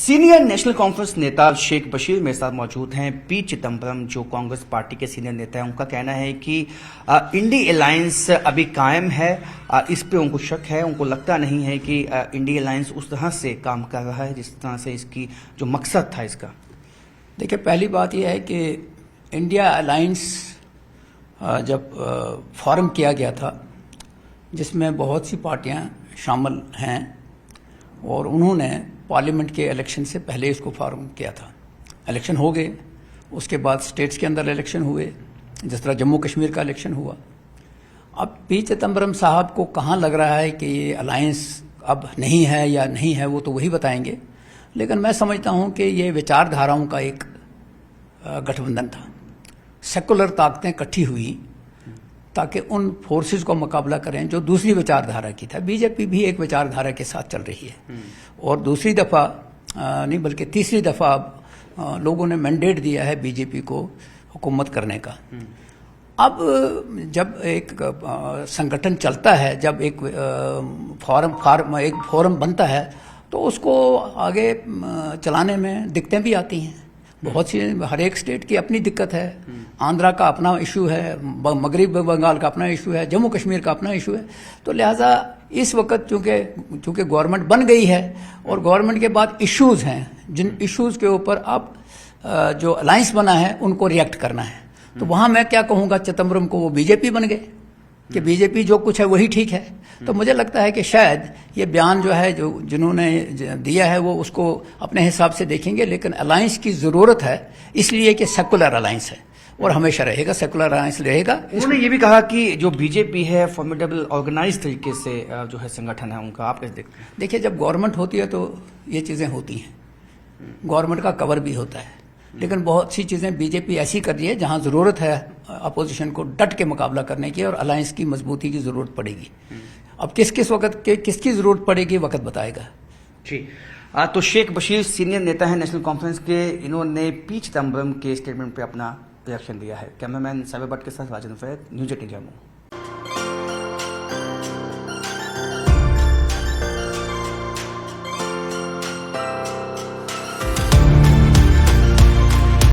Senior national conference नेता शेख बशीर मेरे साथ मौजूद हैं। पी चिदम्बरम जो कांग्रेस पार्टी के सीनियर नेता हैं, उनका कहना है कि इंडी अलायंस अभी कायम है। इस पे उनको शक है। उनको लगता नहीं है कि इंडी अलायंस उस तरह से काम कर रहा है जिस तरह से इसकी जो मकसद था इसका। देखिए, पहली बात यह है कि इंडिया अलायंस जब फॉर्म किया गया था, जिसमें बहुत सी पार्टियां शामिल हैं और उन्होंने पार्लियामेंट के इलेक्शन से पहले इसको फॉर्म किया था। इलेक्शन हो गए, उसके बाद स्टेट्स के अंदर इलेक्शन हुए, जिस तरह जम्मू कश्मीर का इलेक्शन हुआ। अब पी चिदम्बरम साहब को कहाँ लग रहा है कि ये अलायंस अब नहीं है या नहीं है, वो तो वही बताएंगे। लेकिन मैं समझता हूँ कि ये विचारधाराओं का एक गठबंधन था। सेकुलर ताकतें इकट्ठी हुई ताकि उन फोर्सेस को मुकाबला करें जो दूसरी विचारधारा की था। बीजेपी भी एक विचारधारा के साथ चल रही है और दूसरी दफ़ा नहीं बल्कि तीसरी दफ़ा लोगों ने मैंडेट दिया है बीजेपी को हुकूमत करने का। अब जब एक संगठन चलता है, जब एक फोरम बनता है, तो उसको आगे चलाने में दिक्कतें भी आती हैं। बहुत सी, हर एक स्टेट की अपनी दिक्कत है। आंध्रा का अपना इशू है, मगरबी बंगाल का अपना इशू है, जम्मू कश्मीर का अपना इशू है। तो लिहाजा इस वक्त चूंकि गवर्नमेंट बन गई है और गवर्नमेंट के बाद इश्यूज हैं, जिन इश्यूज के ऊपर अब जो अलायंस बना है उनको रिएक्ट करना है। तो वहां मैं क्या कहूंगा, चिदम्बरम को वो बीजेपी बन गए कि बीजेपी जो कुछ है वही ठीक है। तो मुझे लगता है कि शायद ये बयान जो है, जो जिन्होंने दिया है, वो उसको अपने हिसाब से देखेंगे। लेकिन अलायंस की जरूरत है इसलिए कि सेकुलर अलायंस है और हमेशा रहेगा, सेकुलर अलायंस रहेगा। उन्होंने ये भी कहा कि जो बीजेपी है फॉर्मिडेबल ऑर्गेनाइज तरीके से जो है संगठन है उनका। आप कैसे देखते हैं? देखिए, जब गवर्नमेंट होती है तो ये चीजें होती हैं, गवर्नमेंट का कवर भी होता है। लेकिन बहुत सी चीजें बीजेपी ऐसी कर रही है जहां जरूरत है अपोजिशन को डट के मुकाबला करने की और अलायंस की मजबूती की जरूरत पड़ेगी। अब किस वक्त किसकी जरूरत पड़ेगी वक्त बताएगा। जी, तो शेख बशीर सीनियर नेता है नेशनल कॉन्फ्रेंस के, इन्होंने पी चिदम्बरम के स्टेटमेंट पे अपना रिएक्शन दिया है। कैमरामैन साबिर भट्ट के साथ राजन फैद, न्यूज़ 18 जम्मू।